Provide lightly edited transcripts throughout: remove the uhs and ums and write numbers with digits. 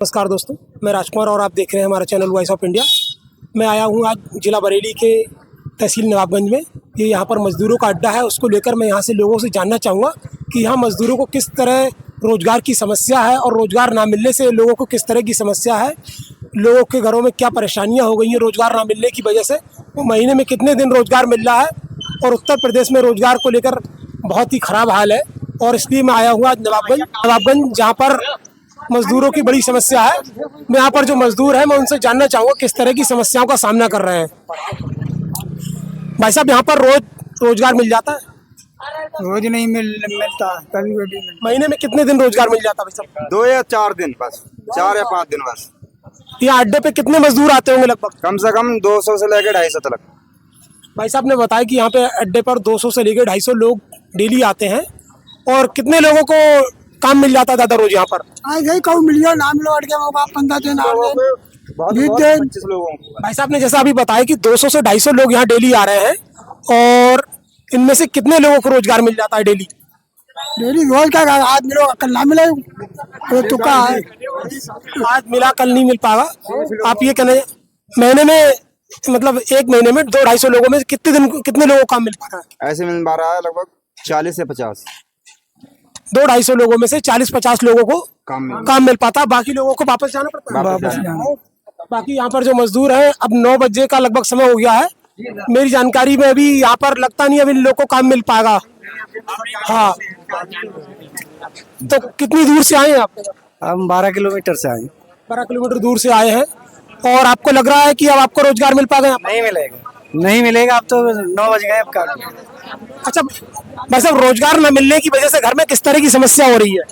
नमस्कार दोस्तों, मैं राजकुमार और आप देख रहे हैं हमारा चैनल वॉइस ऑफ इंडिया। मैं आया हूँ आज जिला बरेली के तहसील नवाबगंज में। ये यहाँ पर मज़दूरों का अड्डा है, उसको लेकर मैं यहाँ से लोगों से जानना चाहूँगा कि यहाँ मज़दूरों को किस तरह रोज़गार की समस्या है और रोज़गार ना मिलने से लोगों को किस तरह की समस्या है, लोगों के घरों में क्या परेशानियाँ हो गई हैं रोज़गार ना मिलने की वजह से, वो महीने में कितने दिन रोज़गार मिल रहा है। और उत्तर प्रदेश में रोज़गार को लेकर बहुत ही ख़राब हाल है और इसलिए मैं आया हूँ आज नवाबगंज जहाँ पर मजदूरों की बड़ी समस्या है। मैं यहाँ पर जो मजदूर है मैं उनसे जानना चाहूँगा किस तरह की समस्याओं का सामना कर रहे हैं। भाई साहब, यहाँ पर रोजगार मिल जाता है? रोज नहीं मिलता, कभी कभी महीने में कितने दिन रोजगार मिल जाता है भाई साहब? 2 या 4 दिन बस, 4 या 5 दिन बस। यहाँ अड्डे पे कितने मजदूर आते होंगे लगभग? कम से कम 200 से लेकर 250 तक। भाई साहब ने बताया कि यहाँ पे अड्डे पर 200 से लेकर 250 लोग डेली आते हैं। और कितने लोगों को काम मिल जाता है दादा रोज यहाँ पर? यही कहूँ मिल जाओ, नाम लो अड़ गया 15 दिन 8 दिन 20 दिन। 25 लोगों को। भाई साहब ने जैसा अभी बताया कि 200 से 250 लोग यहाँ डेली आ रहे हैं और इनमें से कितने लोगों को रोजगार मिल जाता है डेली? डेली रोज का आज मिलो कल ना मिले, तो तुक्का है। आज मिला कल नहीं मिल पाएगा। आप ये कहने महीने में मतलब एक महीने में 200-250 लोगों में कितने लोगों को काम मिल पा रहा है? ऐसे मिल पा रहा है लगभग 40 से 50। 200-250 लोगों में से 40-50 लोगों को काम मिल पाता है, बाकी लोगों को वापस जाना पड़ता है। वापस जाना। बाकी यहाँ पर जो मजदूर हैं, अब 9 बजे का लगभग समय हो गया है। मेरी जानकारी में अभी यहाँ पर लगता नहीं अभी लोगों को काम मिल पाएगा। हाँ, तो कितनी दूर से आए हैं आप? हम 12 किलोमीटर से आए। 12 किलोमीटर दूर से आए हैं और आपको लग रहा है कि अब आपको रोजगार मिल पाएगा? नहीं मिलेगा, नहीं मिलेगा। अब तो 9 बज गए, अब का। अच्छा भाई साहब, रोजगार न मिलने की वजह से घर में किस तरह की समस्या हो रही है?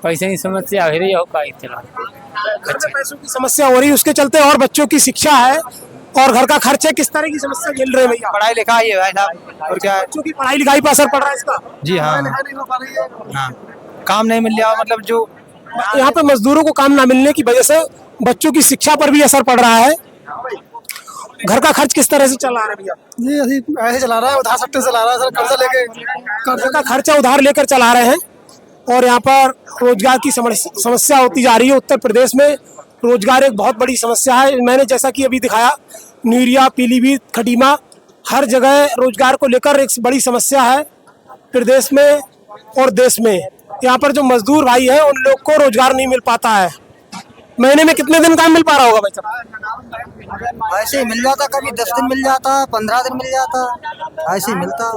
पैसे की समस्या हो रही हो का इतना। घर में पैसों की समस्या हो रही है, उसके चलते और बच्चों की शिक्षा है और घर का खर्च है, किस तरह की समस्या झेल रहे हैं भैया? पढ़ाई लिखाई है भाई साहब, और क्या है। बच्चों की पढ़ाई लिखाई पर असर पड़ रहा है इसका? जी हाँ, काम नहीं मिल रहा, मतलब जो यहाँ पे मजदूरों को काम ना मिलने की वजह से बच्चों की शिक्षा पर भी असर पड़ रहा है। घर का खर्च किस तरह से चला रहा है भैया? जी ऐसे चला रहा है, उधार सट्टे चला रहा है सर, कर्जा लेके। कर्ज का खर्चा उधार लेकर चला रहे हैं और यहाँ पर रोजगार की समस्या होती जा रही है। उत्तर प्रदेश में रोजगार एक बहुत बड़ी समस्या है। मैंने जैसा कि अभी दिखाया, न्यूरिया, पीलीभीत, खटीमा, हर जगह रोजगार को लेकर एक बड़ी समस्या है प्रदेश में और देश में। यहाँ पर जो मजदूर भाई है उन लोग को रोजगार नहीं मिल पाता है। महीने में कितने दिन काम मिल पा रहा होगा भाई साहब? ऐसे ही मिल जाता, कभी 10 दिन मिल जाता, 15 दिन मिल जाता, ऐसे ही मिलता।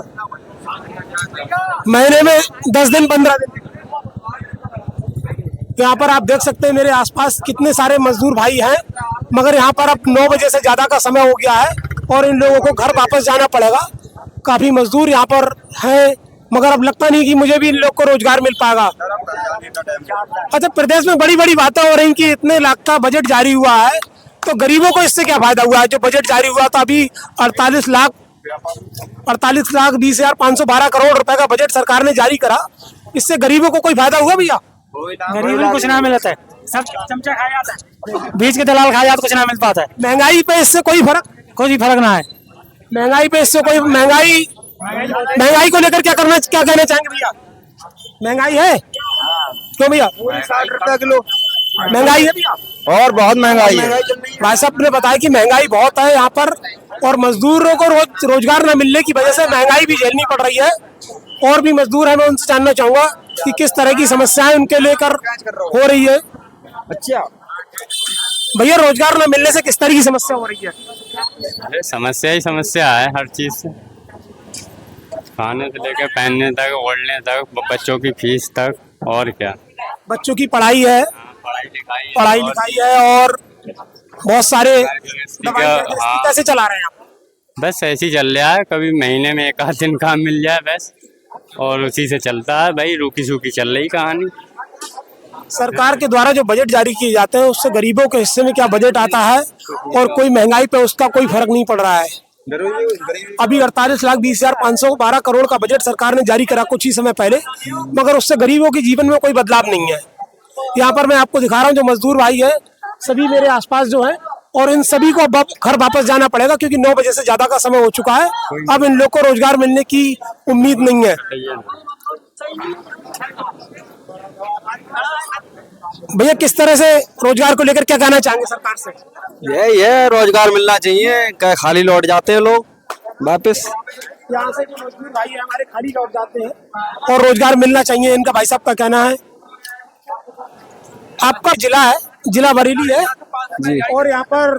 महीने में 10 दिन 15 दिन। यहाँ पर आप देख सकते हैं मेरे आसपास कितने सारे मजदूर भाई हैं, मगर यहाँ पर अब 9 बजे से ज़्यादा का समय हो गया है और इन लोगों को घर वापस जाना पड़ेगा। काफ़ी मजदूर यहाँ पर हैं, मगर अब लगता नहीं कि मुझे भी इन लोग को रोजगार मिल पाएगा। अच्छा, प्रदेश में बड़ी बड़ी बातें हो रही कि इतने लाख का बजट जारी हुआ है, तो गरीबों को इससे क्या फायदा हुआ है? जो बजट जारी हुआ था अभी 48 लाख 20,512 करोड़ रुपए का बजट सरकार ने जारी करा, इससे गरीबों को कोई फायदा हुआ भैया? गरीबों को कुछ ना मिलता है, सब चमचा खा जाता है, बीच के दलाल खा जाता, कुछ ना मिल पाता है। महंगाई पे इससे कोई फर्क ना है। महंगाई पे इससे कोई महंगाई को लेकर क्या कहना चाहेंगे भैया? महंगाई है क्यों भैया? 60 रुपया किलो महंगाई है भैया, और बहुत महंगाई है। भाई साहब ने बताया कि महंगाई बहुत है यहाँ पर और मजदूरों को रोजगार न मिलने की वजह से महंगाई भी झेलनी पड़ रही है। और भी मजदूर हैं, मैं उनसे जानना चाहूंगा कि किस तरह की समस्याएं उनके लेकर हो रही है। अच्छा भैया, रोजगार न मिलने से किस तरह की समस्या हो रही है? अरे समस्या ही समस्या है, हर चीज से, खाने से लेकर पहनने तक, ओढ़ने तक, बच्चों की फीस तक, और क्या। बच्चों की पढ़ाई है, पढ़ाई लिखाई है और बहुत सारे कैसे चला रहे हैं आप? बस ऐसे ही चल रहा है, कभी महीने में 1 आध दिन काम मिल जाए बस, और उसी से चलता है भाई, रूकी सूखी चल रही कहानी। सरकार के द्वारा जो बजट जारी किए जाते हैं उससे गरीबों के हिस्से में क्या बजट आता है और कोई महंगाई पे उसका कोई फर्क नहीं पड़ रहा है। अभी 48,20,512 करोड़ का बजट सरकार ने जारी करा कुछ ही समय पहले, मगर उससे गरीबों के जीवन में कोई बदलाव नहीं है। यहाँ पर मैं आपको दिखा रहा हूँ जो मजदूर भाई है, सभी मेरे आसपास जो है, और इन सभी को अब घर वापस जाना पड़ेगा क्योंकि 9 बजे से ज्यादा का समय हो चुका है। अब इन लोग को रोजगार मिलने की उम्मीद नहीं है। भैया किस तरह से रोजगार को लेकर क्या कहना चाहेंगे सरकार से? ये रोजगार मिलना चाहिए, क्या खाली लौट जाते हैं लोग वापस। यहाँ से जो मजदूर भाई है हमारे खाली लौट जाते हैं और रोजगार मिलना चाहिए, इनका भाई साहब का कहना है। आपका जिला है, जिला बरेली है जी। और यहाँ पर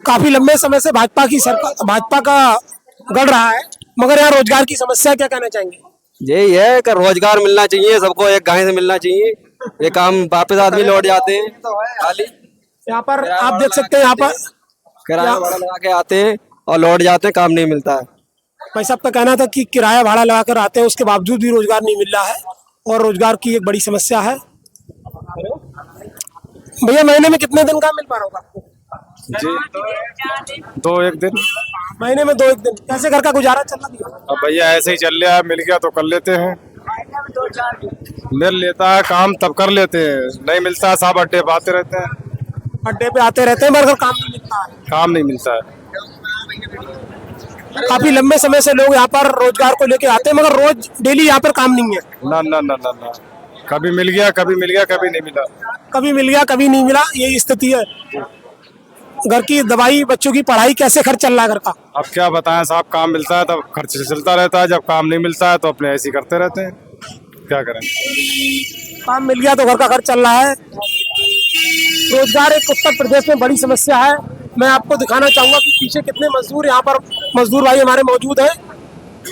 काफी लंबे समय से भाजपा की सरकार, भाजपा का गढ़ रहा है, मगर यहाँ रोजगार की समस्या, क्या कहना चाहेंगे? यही है कि रोजगार मिलना चाहिए सबको, एक गाय से मिलना चाहिए। ये काम वापस आदमी लौट जाते हैं खाली। यहाँ पर आप देख सकते हैं, यहाँ पर किराया भाड़ा लगा के आते हैं और लौट जाते हैं, काम नहीं मिलता है। भाई साहब का कहना था कि किराया भाड़ा लगाकर आते हैं, उसके बावजूद भी रोजगार नहीं मिल रहा है और रोजगार की एक बड़ी समस्या है। भैया महीने में कितने दिन काम मिल पा रहा होगा आपको? जी 2-1 दिन। महीने में 2-1 दिन। कैसे घर का गुजारा चल रहा है? अब भैया ऐसे ही चल रहा है, मिल गया तो कर लेते हैं, मिल लेता है काम तब कर लेते हैं, नहीं मिलता है साहब अड्डे पे आते रहते हैं। अड्डे पे आते रहते हैं मगर काम नहीं मिलता है। काम नहीं मिलता है। काफी लंबे समय से लोग यहाँ पर रोजगार को लेके आते हैं मगर रोज डेली यहाँ पर काम नहीं है। ना ना ना ना ना, कभी मिल गया कभी मिल गया कभी नहीं मिला। कभी मिल गया कभी नहीं मिला, यही स्थिति है। घर की दवाई, बच्चों की पढ़ाई, कैसे खर्च चल रहा है घर का? अब क्या बताएं साहब, काम मिलता है तब खर्च चलता रहता है, जब काम नहीं मिलता है तो अपने ऐसे ही करते रहते हैं, क्या करें। काम मिल गया तो घर का खर्च चल रहा है। रोजगार एक उत्तर प्रदेश में बड़ी समस्या है। मैं आपको दिखाना चाहूंगा कि पीछे कितने मजदूर, यहाँ पर मजदूर भाई हमारे मौजूद हैं,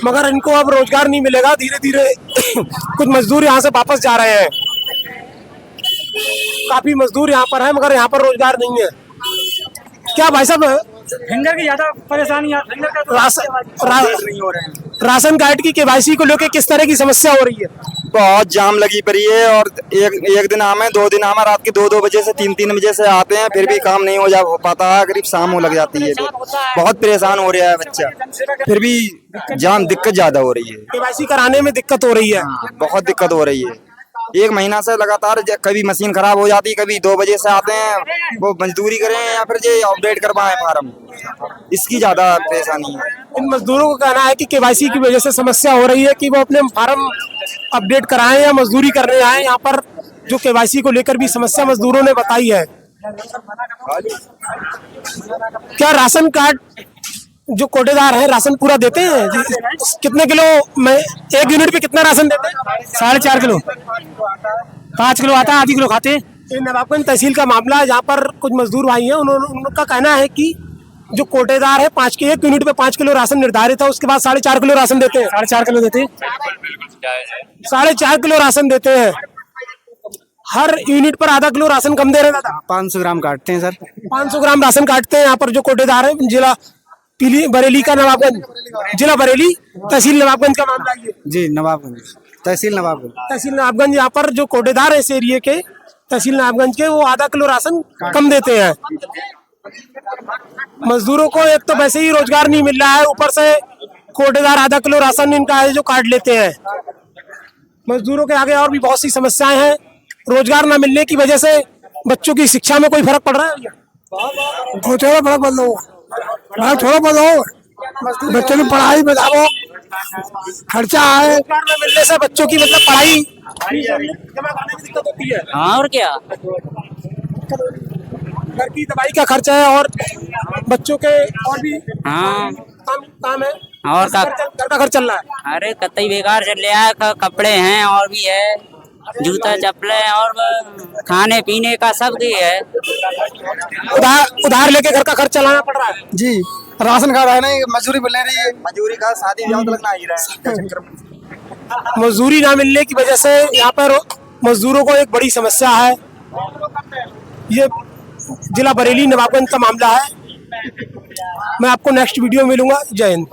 मगर इनको अब रोजगार नहीं मिलेगा। धीरे धीरे कुछ मजदूर यहाँ से वापस जा रहे हैं। काफी मजदूर यहाँ पर है मगर यहाँ पर रोजगार नहीं है। क्या भाई साहब, फिंगर की ज्यादा परेशानी है, फिंगर का राशन कार्ड की केवाईसी को लेकर किस तरह की समस्या हो रही है? बहुत जाम लगी पड़ी है और एक दिन आमे 2 दिन आमे, रात के 2-2 बजे से 3-3 बजे से आते हैं, फिर भी काम नहीं हो पाता है। करीब शाम हो लग जाती है, बहुत परेशान हो रहा है बच्चा, फिर भी जाम दिक्कत ज्यादा हो रही है। केवाईसी कराने में दिक्कत हो रही है। बहुत दिक्कत हो रही है। 1 महीना से लगातार कभी मशीन खराब हो जाती, कभी 2 बजे से आते हैं, वो मजदूरी करें या फिर ये अपडेट करवाएं फार्म, इसकी ज्यादा परेशानी है। इन मजदूरों को कहना है कि केवाईसी की वजह से समस्या हो रही है कि वो अपने फार्म अपडेट कराएं या मजदूरी करने आए। यहाँ पर जो केवाईसी को लेकर भी समस्या मजदूरों ने बताई है। क्या राशन कार्ड जो कोटेदार है राशन पूरा देते हैं? कितने किलो में 1 यूनिट पे कितना राशन देते हैं? 4.5 किलो, 5 किलो आता है, आधी किलो खाते हैं। ये नवाबगंज तहसील का मामला है जहाँ पर कुछ मजदूर भाई हैं, उनका कहना है कि जो कोटेदार है 1 यूनिट पे 5 किलो राशन निर्धारित है, उसके बाद 4.5 किलो राशन देते हैं। 4.5 किलो देते हैं। 4.5 किलो राशन देते हैं। हर यूनिट पर आधा किलो राशन कम दे रहे दादा। 500 ग्राम काटते हैं सर। 500 ग्राम राशन काटते हैं यहाँ पर जो कोटेदार है। जिला बरेली का नवाबगंज, जिला बरेली तहसील नवाबगंज का मामला है ये। जी नवाबगंज, तहसील नवाबगंज। तहसील नवाबगंज यहाँ पर जो कोटेदार है इस एरिए के, तहसील नवाबगंज के, वो आधा किलो राशन कम देते हैं। मजदूरों को एक तो वैसे ही रोजगार नहीं मिल रहा है, ऊपर से कोटेदार आधा किलो राशन इनका है जो काट लेते हैं। मजदूरों के आगे और भी बहुत सी समस्याएं हैं। रोजगार न मिलने की वजह से बच्चों की शिक्षा में कोई फर्क पड़ रहा है? थोड़ा फर्क बदलो, थोड़ा बदलो, बच्चों की पढ़ाई बताओ, खर्चा है। रोजगार न मिलने से बच्चों की मतलब पढ़ाई जमा करने में दिक्कत होती है। हाँ और क्या, घर की दवाई का खर्चा है और बच्चों के और भी हाँ काम है और का घर का खर्च चल रहा है। अरे कतई बेकार चल रहा है। कपड़े हैं और भी है, जूता चप्पलें और खाने पीने का सब भी है। उधार लेके घर का खर्च चलाना पड़ रहा है। जी राशन कार्ड है नहीं, मजदूरी मिल रही है, मजदूरी का शादी ब्याह तो लगना ही रहा है। मजदूरी ना मिलने की वजह से यहाँ पर मजदूरों को एक बड़ी समस्या है। ये जिला बरेली नवाबगंज का मामला है। मैं आपको नेक्स्ट वीडियो में मिलूंगा। जय हिंद।